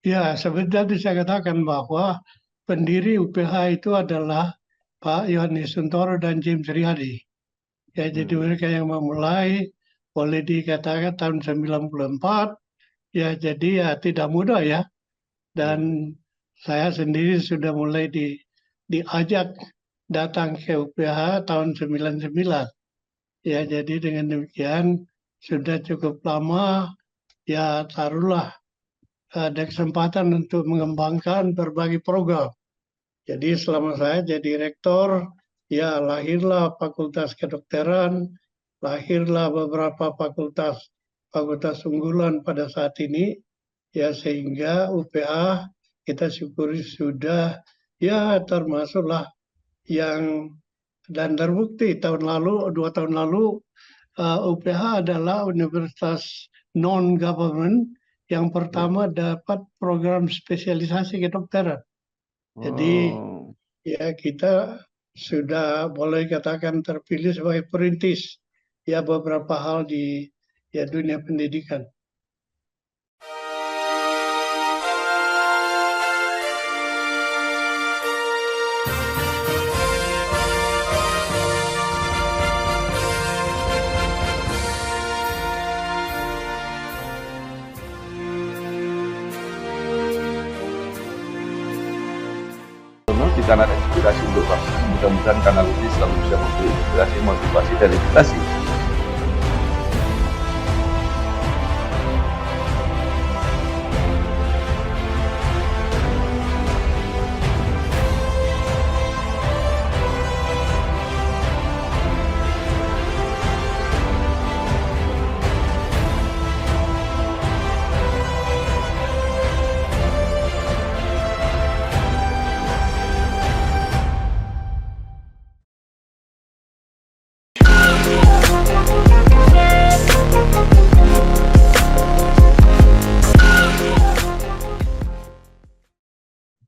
Ya, seperti tadi saya katakan bahwa pendiri UPH itu adalah Pak Yohanes Suntoro dan James Riyadi. Ya, jadi mereka yang memulai, boleh dikatakan tahun 94. Ya, jadi ya tidak mudah ya. Dan saya sendiri sudah mulai diajak datang ke UPH tahun 99. Ya, jadi dengan demikian sudah cukup lama, ya taruhlah ada kesempatan untuk mengembangkan berbagai program. Jadi selama saya jadi rektor, ya lahirlah Fakultas Kedokteran, lahirlah beberapa fakultas unggulan pada saat ini, ya sehingga UPA kita syukuri sudah ya termasuklah yang dan terbukti dua tahun lalu UPH adalah universitas non-government yang pertama dapat program spesialisasi kedokteran. Jadi ya kita sudah boleh katakan terpilih sebagai perintis ya beberapa hal di ya dunia pendidikan. Di kanal Inspirasi untuk Bangsa. Mudah-mudahan kanal ini selalu bisa memberi inspirasi, motivasi, dan edukasi.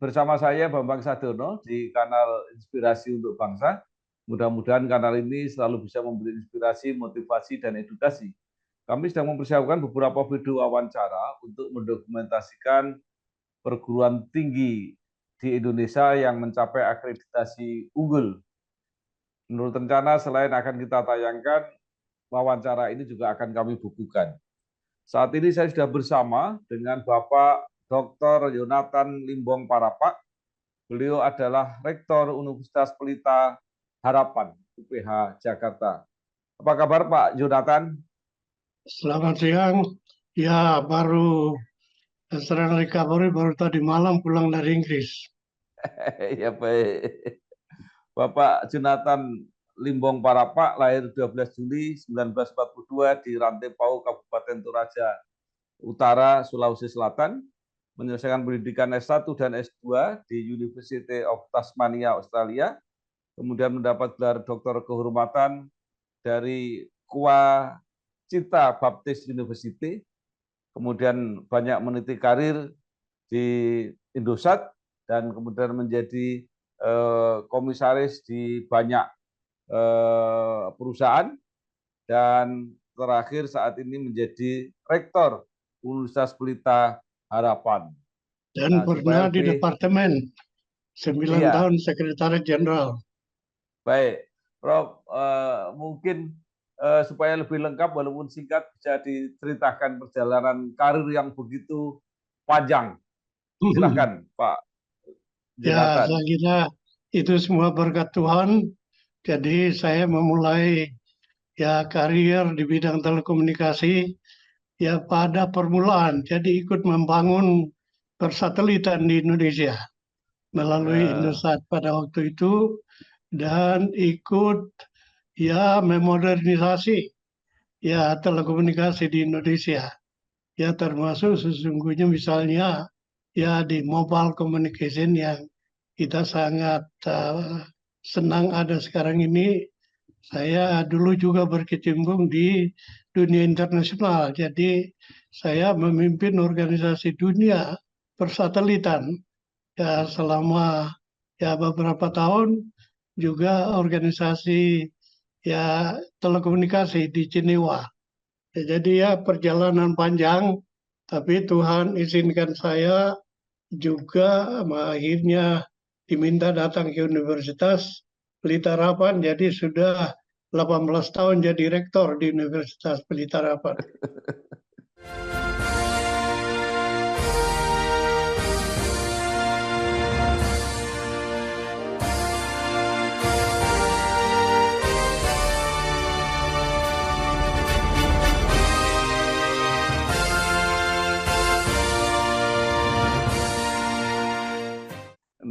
Bersama saya Bambang Sadono di kanal Inspirasi untuk Bangsa. Mudah-mudahan kanal ini selalu bisa memberi inspirasi, motivasi, dan edukasi. Kami sedang mempersiapkan beberapa video wawancara untuk mendokumentasikan perguruan tinggi di Indonesia yang mencapai akreditasi unggul. Menurut rencana, selain akan kita tayangkan, wawancara ini juga akan kami bukukan. Saat ini saya sudah bersama dengan Bapak Dr. Yonatan Limbong Parapak. Beliau adalah Rektor Universitas Pelita Harapan, UPH Jakarta. Apa kabar Pak Yonatan? Selamat siang. Ya, baru setelah recovery baru tadi malam pulang dari Inggris. Ya baik. Bapak Yonatan Limbong Parapak lahir 12 Juli 1942 di Rantepau, Kabupaten Toraja Utara, Sulawesi Selatan. Menyelesaikan pendidikan S1 dan S2 di University of Tasmania, Australia. Kemudian mendapat gelar doktor kehormatan dari Kwa Cita Baptist University. Kemudian banyak meniti karir di Indosat dan kemudian menjadi komisaris di banyak perusahaan dan terakhir saat ini menjadi rektor Universitas Pelita Harapan. Dan pernah di Departemen 9 tahun Sekretaris Jenderal. Baik, Prof, mungkin supaya lebih lengkap walaupun singkat bisa diceritakan perjalanan karir yang begitu panjang. Silakan Pak Ya, Yonatan. saya kira itu semua berkat Tuhan. Jadi saya memulai ya karir di bidang telekomunikasi ya pada permulaan. Jadi ikut membangun persatelitan di Indonesia melalui Indosat pada waktu itu dan ikut ya memodernisasi ya telekomunikasi di Indonesia. Ya termasuk sesungguhnya misalnya ya di mobile communication yang kita sangat senang ada sekarang ini. Saya dulu juga berkecimpung di dunia internasional. Jadi saya memimpin organisasi dunia persatelitan ya selama ya beberapa tahun, juga organisasi ya telekomunikasi di Jenewa. Ya, jadi ya perjalanan panjang, tapi Tuhan izinkan saya juga akhirnya diminta datang ke Universitas Pelita Harapan, jadi sudah 18 tahun jadi rektor di Universitas Pelita Harapan.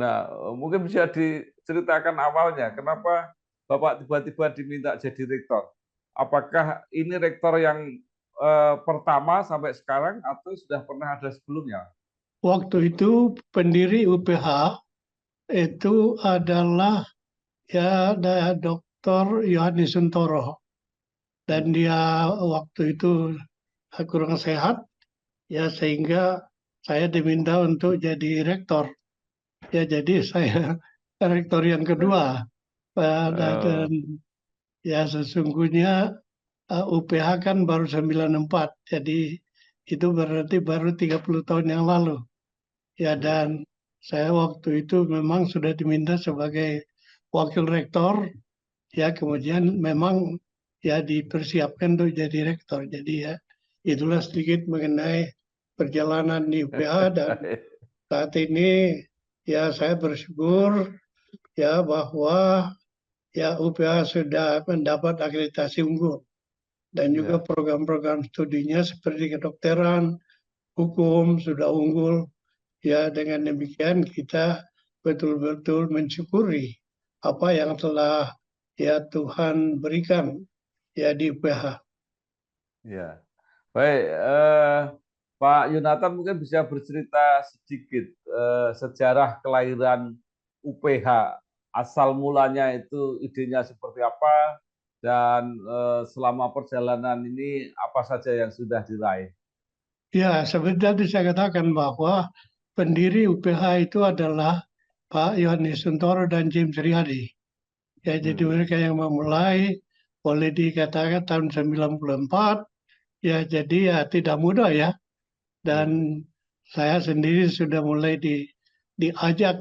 Nah, mungkin bisa diceritakan awalnya, kenapa Bapak tiba-tiba diminta jadi rektor? Apakah ini rektor yang pertama sampai sekarang atau sudah pernah ada sebelumnya? Waktu itu pendiri UPH itu adalah Dr. Yohanes Suntoro, dan dia waktu itu kurang sehat, ya sehingga saya diminta untuk jadi rektor. Ya jadi saya rektor yang kedua. Dan ya sesungguhnya UPH kan baru 94, jadi itu berarti baru 30 tahun yang lalu. Ya, dan saya waktu itu memang sudah diminta sebagai wakil rektor, ya kemudian memang ya dipersiapkan untuk jadi rektor. Jadi ya itulah sedikit mengenai perjalanan di UPH, dan saat ini ya saya bersyukur ya bahwa ya UPH sudah mendapat akreditasi unggul, dan juga program-program studinya seperti kedokteran, hukum sudah unggul. Ya dengan demikian kita betul-betul mensyukuri apa yang telah ya Tuhan berikan ya di UPH. Ya, baik. Pak Yonatan mungkin bisa bercerita sedikit sejarah kelahiran UPH. Asal mulanya itu idenya seperti apa, dan selama perjalanan ini apa saja yang sudah diraih? Ya, seperti tadi saya katakan bahwa pendiri UPH itu adalah Pak Yohanes Suntoro dan James Riyadi. Ya, jadi mereka yang memulai, boleh dikatakan tahun 94. Ya, jadi ya tidak mudah ya. Dan saya sendiri sudah mulai diajak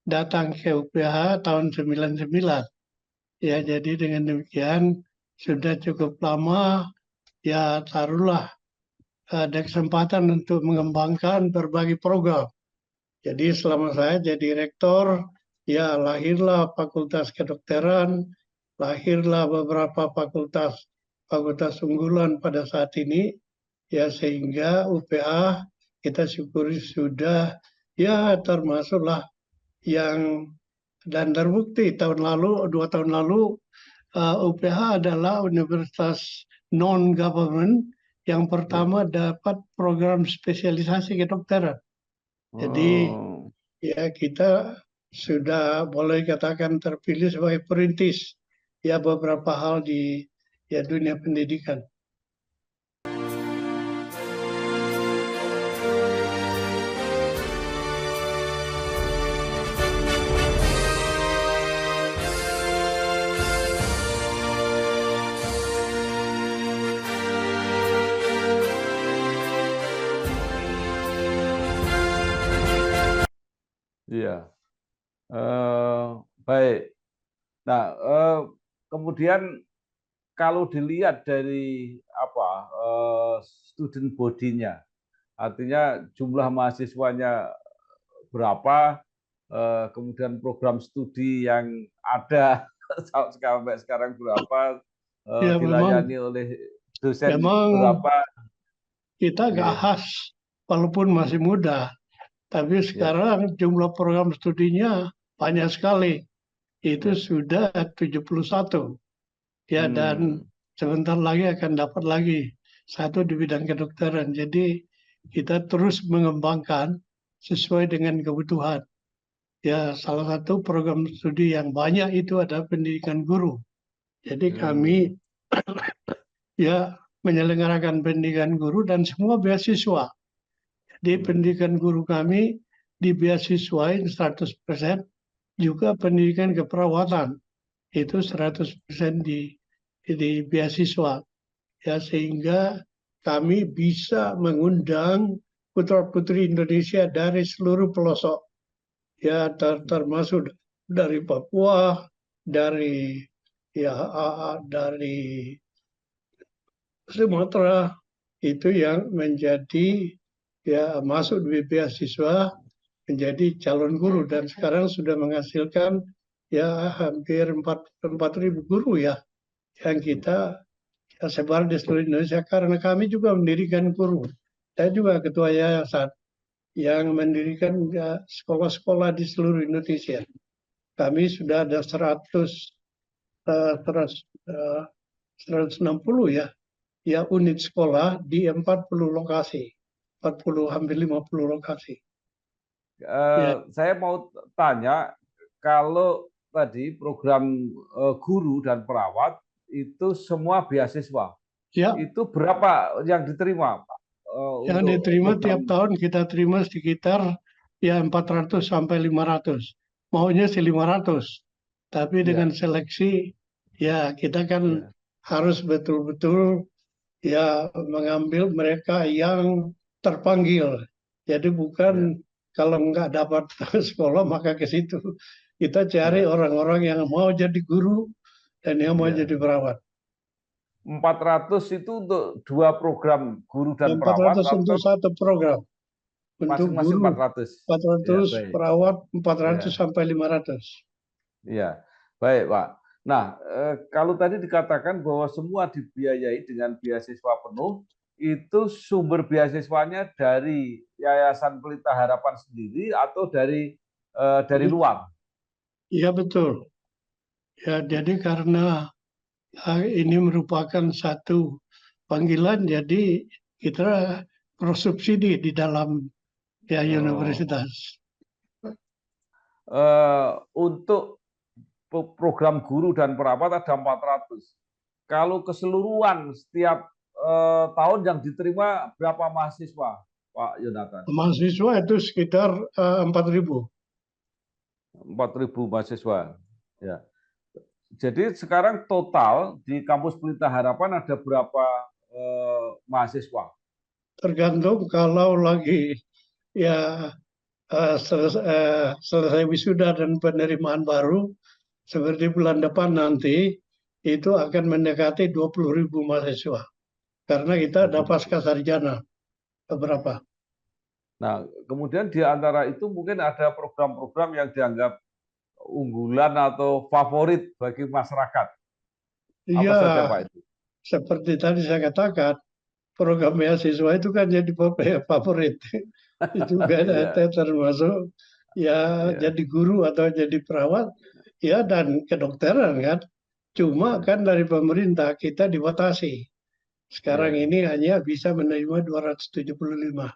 datang ke UPH tahun 99. Ya, jadi dengan demikian sudah cukup lama ya taruhlah ada kesempatan untuk mengembangkan berbagai program. Jadi selama saya jadi rektor, ya lahirlah Fakultas Kedokteran, lahirlah beberapa fakultas unggulan pada saat ini, ya sehingga UPH kita syukuri sudah ya termasuklah yang, dan terbukti tahun lalu, 2 tahun lalu, UPH adalah universitas non-government yang pertama dapat program spesialisasi kedokteran. Jadi ya kita sudah boleh katakan terpilih sebagai perintis ya beberapa hal di ya dunia pendidikan. Iya, baik. Nah, kemudian kalau dilihat dari apa student body-nya, artinya jumlah mahasiswanya berapa, kemudian program studi yang ada sampai sekarang berapa, Ya dilayani oleh dosen memang berapa? kita agak Iya, khas walaupun masih muda, tapi iya. sekarang jumlah program studinya banyak sekali. Itu Ya. sudah 71. Ya, dan sebentar lagi akan dapat lagi satu di bidang kedokteran. Jadi kita terus mengembangkan sesuai dengan kebutuhan. Ya, salah satu program studi yang banyak itu adalah pendidikan guru. Jadi kami ya menyelenggarakan pendidikan guru dan semua beasiswa. Jadi pendidikan guru kami dibeasiswain 100%, juga pendidikan keperawatan itu 100% di beasiswa. Ya, sehingga kami bisa mengundang putra-putri Indonesia dari seluruh pelosok, ya termasuk dari Papua, dari dari Sumatera, itu yang menjadi ya masuk di beasiswa menjadi calon guru dan sekarang sudah menghasilkan ya hampir 4.000 guru ya yang kita sebar di seluruh Indonesia karena kami juga mendirikan guru. Saya juga ketua yayasan yang mendirikan sekolah-sekolah di seluruh Indonesia. Kami sudah ada 160 ya unit sekolah di 40 lokasi, 40 hampir 50 lokasi. Saya mau tanya, kalau tadi program guru dan perawat itu semua beasiswa, Ya, itu berapa yang diterima, Pak? yang Untuk diterima program tiap tahun kita terima sekitar ya 400 sampai 500. Maunya sih 500. Tapi dengan ya, seleksi ya kita kan ya, harus betul-betul ya mengambil mereka yang terpanggil. Jadi ya, bukan kalau nggak dapat sekolah maka ke situ. Kita cari ya, orang-orang yang mau jadi guru dan yang mau ya. jadi perawat. 400 itu untuk 2 program guru dan Dan perawat 400 untuk atau satu program. Untuk masing-masing guru 400? Ya, 400, baik. perawat 400 Ya, sampai 500. ya, baik, Pak. Nah, kalau tadi dikatakan bahwa semua dibiayai dengan beasiswa penuh, itu sumber beasiswanya dari Yayasan Pelita Harapan sendiri atau dari luar? Iya betul. Ya jadi karena ini merupakan satu panggilan, jadi kita bersubsidi di dalam ya Oh. universitas. Untuk program guru dan perawat ada 400. Kalau keseluruhan setiap tahun yang diterima berapa mahasiswa, Pak Yonatan? Mahasiswa itu sekitar 4.000. 4.000 mahasiswa. Ya. Jadi sekarang total di kampus Pelita Harapan ada berapa mahasiswa? Tergantung kalau lagi ya selesai wisuda dan penerimaan baru seperti bulan depan nanti itu akan mendekati 20.000 mahasiswa karena kita ada 20.000. pasca sarjana beberapa. Nah, kemudian di antara itu mungkin ada program-program yang dianggap unggulan atau favorit bagi masyarakat. Apa Iya, saja, Pak itu? seperti tadi saya katakan, program beasiswa itu kan jadi favorit. Itu kan Iya, termasuk ya iya, jadi guru atau jadi perawat, ya dan kedokteran kan. Cuma iya, kan dari pemerintah kita dibatasi. Sekarang iya. ini hanya bisa menerima 275.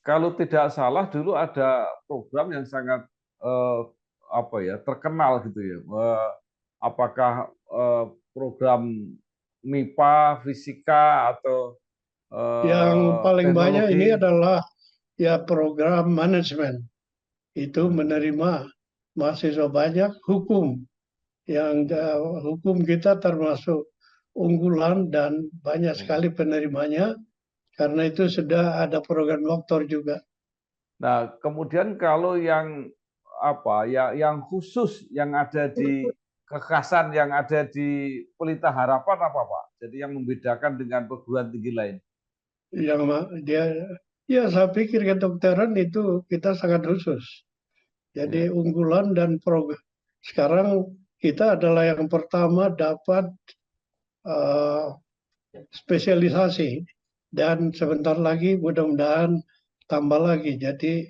Kalau tidak salah dulu ada program yang sangat eh, apa ya terkenal gitu ya. Apakah program MIPA, fisika atau Yang paling banyak ini teknologi? adalah ya program manajemen. Itu Hmm, menerima mahasiswa banyak hukum. Yang hukum kita termasuk unggulan dan banyak hmm. sekali penerimanya karena itu sudah ada program doktor juga. Nah, kemudian kalau yang apa ya yang khusus yang ada di kekhasan yang ada di Pelita Harapan apa Pak? Jadi yang membedakan dengan perguruan tinggi lain. Yang dia ya saya pikir kedokteran itu kita sangat khusus. Jadi Ya. unggulan dan program. Sekarang kita adalah yang pertama dapat uh, spesialisasi dan sebentar lagi mudah-mudahan tambah lagi. Jadi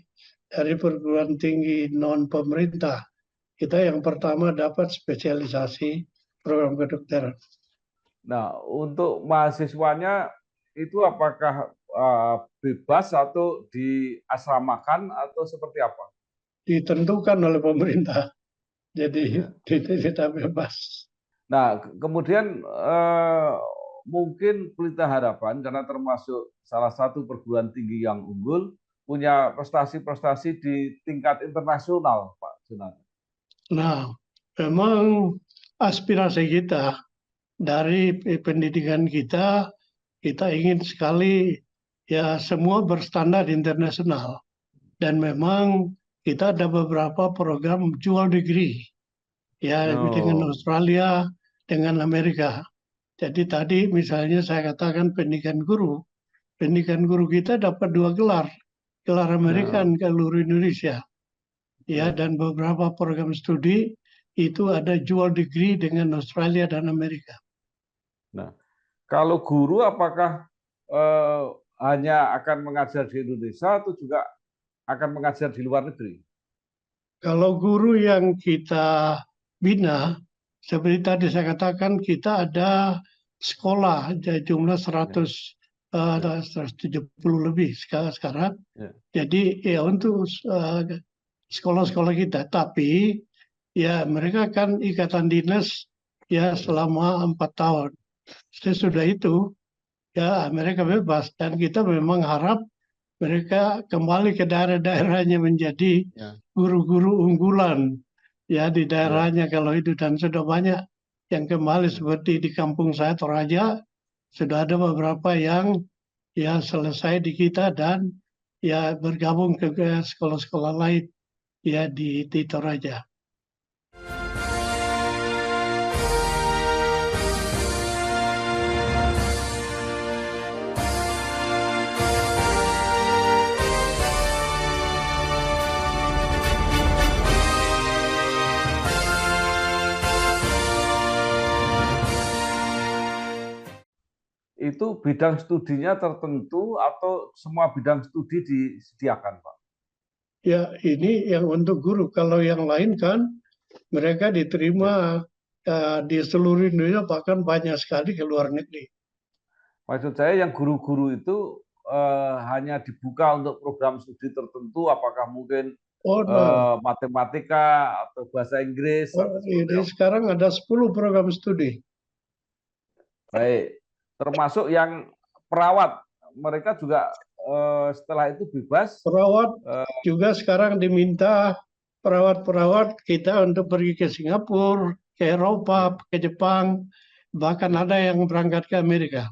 dari perguruan tinggi non pemerintah kita yang pertama dapat spesialisasi program kedokteran. Nah, untuk mahasiswanya itu apakah bebas atau diasramakan atau seperti apa? Ditentukan oleh pemerintah. Jadi Ya. tidak bebas. Nah, kemudian mungkin Pelita Harapan karena termasuk salah satu perguruan tinggi yang unggul, punya prestasi-prestasi di tingkat internasional, Pak Jonathan. Nah, memang aspirasi kita dari pendidikan kita ingin sekali ya semua berstandar internasional. Dan memang kita ada beberapa program dual degree ya dengan Oh, Australia, dengan Amerika. Jadi tadi misalnya saya katakan pendidikan guru kita dapat 2 gelar, gelar Amerika ya, dan seluruh Indonesia. Ya, ya. dan beberapa program studi itu ada dual degree dengan Australia dan Amerika. Nah, kalau guru apakah eh, hanya akan mengajar di Indonesia atau juga akan mengajar di luar negeri? Kalau guru yang kita bina, seperti tadi saya katakan kita ada sekolah jumlah Ya, 170 lebih sekarang. ya, Jadi ya untuk sekolah-sekolah kita, tapi ya mereka kan ikatan dinas ya ya, selama 4 tahun. Sesudah itu ya mereka bebas dan kita memang harap mereka kembali ke daerah-daerahnya menjadi ya, guru-guru unggulan ya di ya, daerahnya kalau itu dan sudah banyak yang kembali ya. seperti di kampung saya Toraja sudah ada beberapa yang ya selesai di kita dan ya bergabung ke sekolah-sekolah lain ya di Toraja. Itu bidang studinya tertentu atau semua bidang studi disediakan, Pak? Ya ini yang untuk guru. Kalau yang lain kan mereka diterima Ya. di seluruh Indonesia bahkan banyak sekali ke luar negeri. Maksud saya yang guru-guru itu hanya dibuka untuk program studi tertentu, apakah mungkin Oh no, matematika atau bahasa Inggris oh, atau seperti ini apa? sekarang ada 10 program studi. Baik, termasuk yang perawat, mereka juga setelah itu bebas. Perawat eh, juga sekarang diminta perawat-perawat kita untuk pergi ke Singapura, ke ya. Eropa, ke Jepang, bahkan Ya. ada yang berangkat ke Amerika.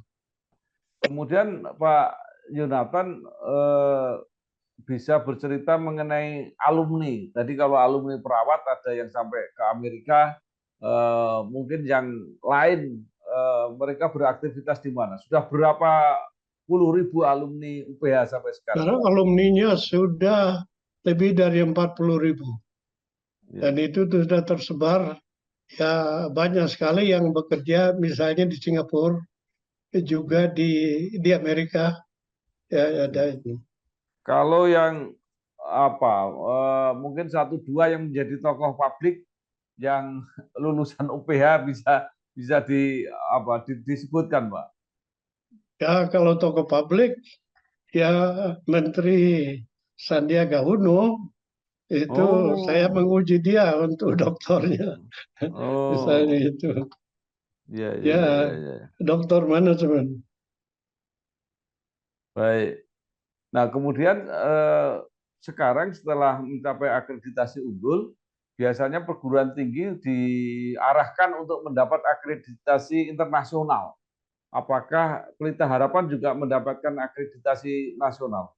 Kemudian Pak Yonatan bisa bercerita mengenai alumni. Tadi kalau alumni perawat ada yang sampai ke Amerika, mungkin yang lain mereka beraktivitas di mana? Sudah berapa puluh ribu alumni UPH sampai sekarang? Sekarang alumninya sudah lebih dari 40.000. Ya. Dan itu sudah tersebar ya banyak sekali yang bekerja misalnya di Singapura, juga di Amerika ya Ya. ada itu. Kalau yang apa mungkin satu dua yang menjadi tokoh publik yang lulusan UPH bisa bisa disebutkan, Pak. Ya kalau tokoh publik ya Menteri Sandiaga Uno itu saya Oh, menguji dia untuk doktornya misalnya oh, itu ya, ya, ya ya, ya, ya. doktor manajemen. Baik. Nah, kemudian sekarang setelah mencapai akreditasi unggul, biasanya perguruan tinggi diarahkan untuk mendapat akreditasi internasional. Apakah Pelita Harapan juga mendapatkan akreditasi nasional?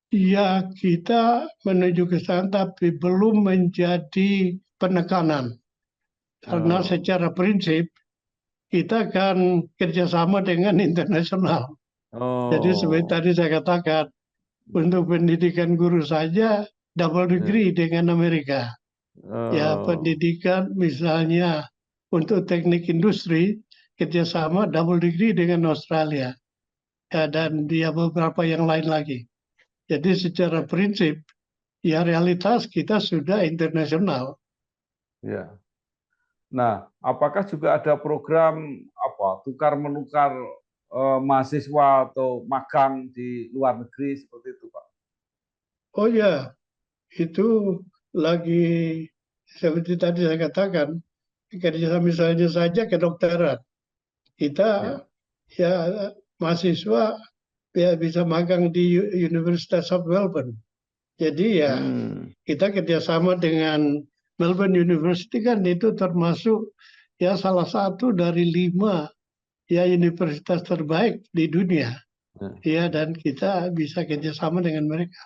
Ya kita menuju ke sana tapi belum menjadi penekanan karena Oh, secara prinsip kita akan kerjasama dengan internasional. Jadi seperti oh, tadi saya katakan untuk pendidikan guru saja double ya. degree dengan Amerika. Ya Oh, pendidikan misalnya untuk teknik industri kerjasama double degree dengan Australia ya, dan dia beberapa yang lain lagi. Jadi secara prinsip ya realitas kita sudah internasional. ya. Nah, apakah juga ada program apa tukar menukar mahasiswa atau magang di luar negeri seperti itu, Pak? Oh ya itu lagi seperti tadi saya katakan kerja misalnya saja kedokteran. Kita Ya. ya mahasiswa ya bisa magang di Universitas of Melbourne. Jadi ya kita kerjasama dengan Melbourne University kan itu termasuk ya salah satu dari 5 ya universitas terbaik di dunia. Ya dan kita bisa kerjasama dengan mereka.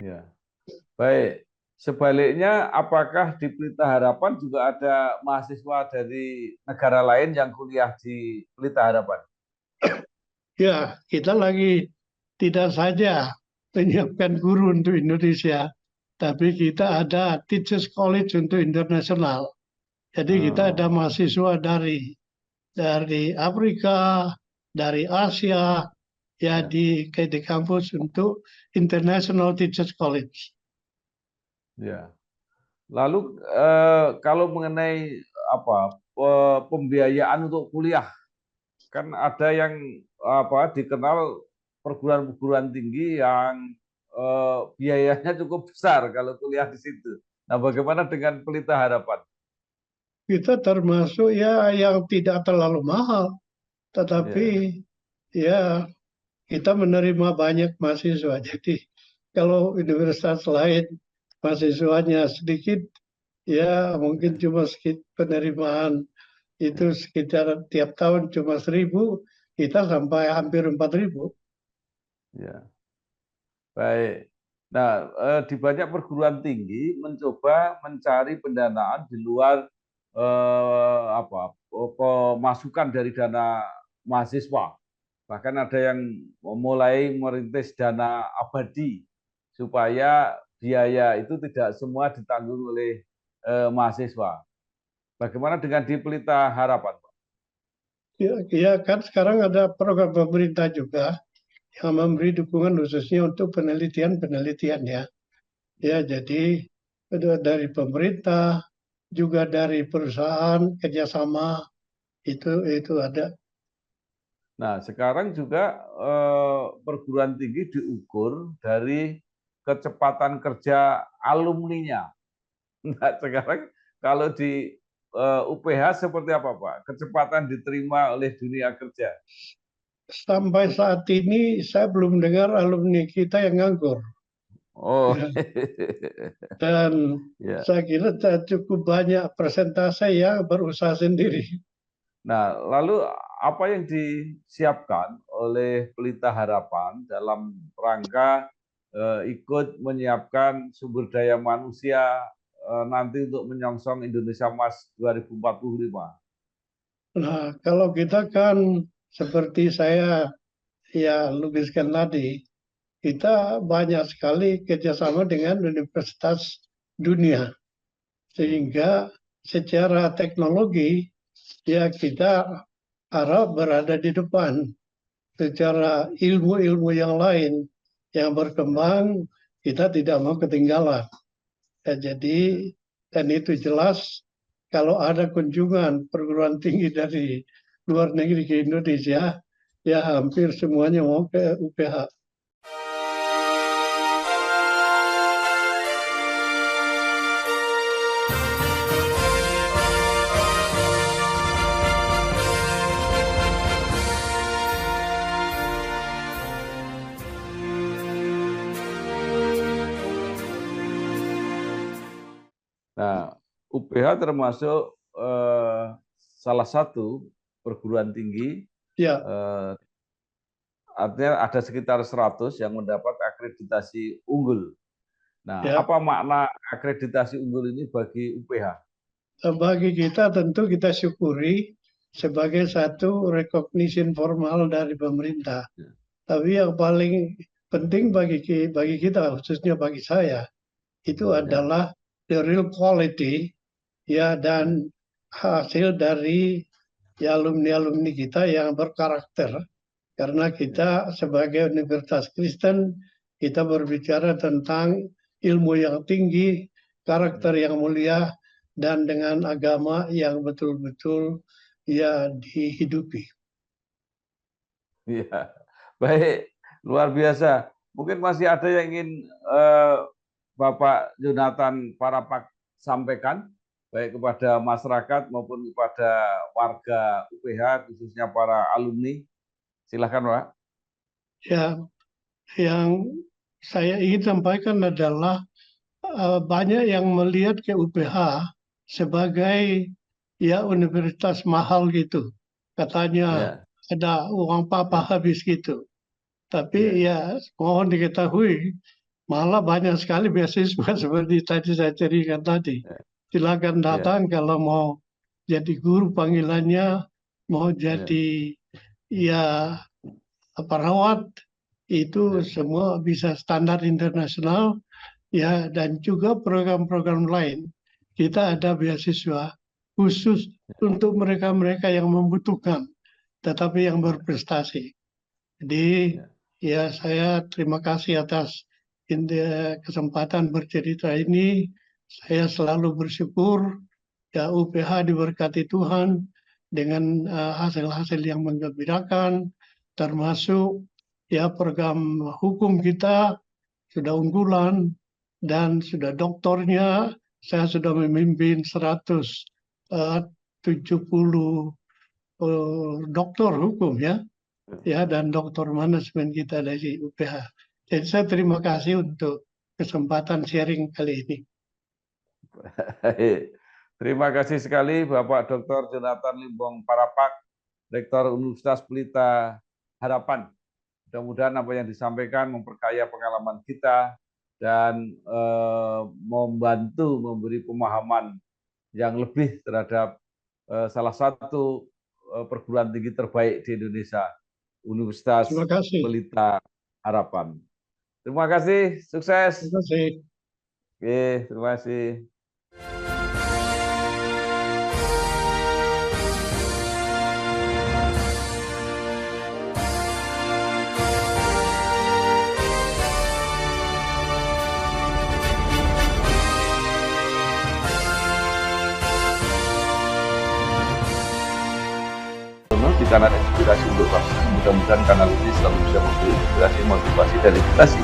Ya. Baik. Sebaliknya, apakah di Pelita Harapan juga ada mahasiswa dari negara lain yang kuliah di Pelita Harapan? Ya, kita lagi tidak saja menyiapkan guru untuk Indonesia, tapi kita ada Teachers College untuk internasional. Jadi kita ada mahasiswa dari Afrika, dari Asia, ya di kampus untuk International Teachers College. Ya. Lalu kalau mengenai pembiayaan untuk kuliah, kan ada yang dikenal perguruan-perguruan tinggi yang biayanya cukup besar kalau kuliah di situ. Nah, bagaimana dengan Pelita Harapan? Kita termasuk ya yang tidak terlalu mahal, tetapi ya kita menerima banyak mahasiswa. Jadi kalau universitas lain mahasiswanya sedikit, ya mungkin cuma penerimaan itu sekitar tiap tahun cuma 1.000, kita sampai hampir 4.000. Ya. Baik. Nah, di banyak perguruan tinggi mencoba mencari pendanaan di luar pemasukan dari dana mahasiswa. Bahkan ada yang mulai merintis dana abadi supaya biaya itu tidak semua ditanggung oleh mahasiswa. Bagaimana dengan di Pelita Harapan, Pak? Ya kan sekarang ada program pemerintah juga yang memberi dukungan khususnya untuk penelitian ya. Ya jadi dari pemerintah juga dari perusahaan kerjasama itu ada. Nah, sekarang juga perguruan tinggi diukur dari kecepatan kerja alumninya. Nah, sekarang kalau di UPH seperti apa, Pak? Kecepatan diterima oleh dunia kerja. Sampai saat ini saya belum dengar alumni kita yang nganggur. Oh. Dan saya kira cukup banyak persentase yang berusaha sendiri. Nah, lalu apa yang disiapkan oleh Pelita Harapan dalam rangka ikut menyiapkan sumber daya manusia nanti untuk menyongsong Indonesia Emas 2045? Nah, kalau kita kan seperti saya ya lukiskan tadi, kita banyak sekali kerjasama dengan universitas dunia. Sehingga secara teknologi ya kita harap berada di depan. Secara ilmu-ilmu yang lain yang berkembang, kita tidak mau ketinggalan. Ya, jadi, dan itu jelas kalau ada kunjungan perguruan tinggi dari luar negeri ke Indonesia, ya hampir semuanya mau ke UPH. Nah, UPH termasuk salah satu perguruan tinggi. Ya. Artinya ada sekitar 100 yang mendapat akreditasi unggul. Nah, Ya. apa makna akreditasi unggul ini bagi UPH? Bagi kita tentu kita syukuri sebagai satu recognition formal dari pemerintah. Tapi yang paling penting bagi kita, khususnya bagi saya, itu adalah the real quality ya dan hasil dari ya alumni-alumni kita yang berkarakter. Karena kita sebagai universitas Kristen kita berbicara tentang ilmu yang tinggi, karakter yang mulia, dan dengan agama yang betul-betul ya dihidupi. Iya, baik, luar biasa. Mungkin masih ada yang ingin Bapak Jonathan Parapak sampaikan, baik kepada masyarakat maupun kepada warga UPH, khususnya para alumni. Silakan, Pak. Ya, yang saya ingin sampaikan adalah banyak yang melihat ke UPH sebagai ya universitas mahal gitu. Katanya Ya, ada uang papa habis gitu. ya, Tapi ya mohon diketahui malah banyak sekali beasiswa seperti tadi saya ceritakan tadi. ya, Silakan ya, datang kalau mau jadi guru panggilannya, mau ya, jadi ya perawat, itu ya, semua bisa standar internasional ya, dan juga program-program lain. Kita ada beasiswa khusus untuk mereka-mereka yang membutuhkan, tetapi yang ya, berprestasi. Jadi ya. ya saya terima kasih atas kesempatan bercerita ini. Saya selalu bersyukur ya UPH diberkati Tuhan dengan hasil-hasil yang menggembirakan, termasuk ya program hukum kita sudah unggulan dan sudah doktornya saya sudah memimpin 170 doktor hukum ya dan doktor manajemen kita dari UPH. Jadi saya terima kasih untuk kesempatan sharing kali ini. Baik. Terima kasih sekali Bapak Dr. Jonathan Limbong Parapak, Rektor Universitas Pelita Harapan. Mudah-mudahan apa yang disampaikan memperkaya pengalaman kita dan membantu memberi pemahaman yang lebih terhadap salah satu perguruan tinggi terbaik di Indonesia, Universitas Terima kasih. Pelita Harapan. Terima kasih, sukses. Terima kasih. Oke, terima kasih. Di kanal Inspirasi untuk Bangsa. Mudah-mudahan kanal ini selalu bisa memberi inspirasi, motivasi, dan edukasi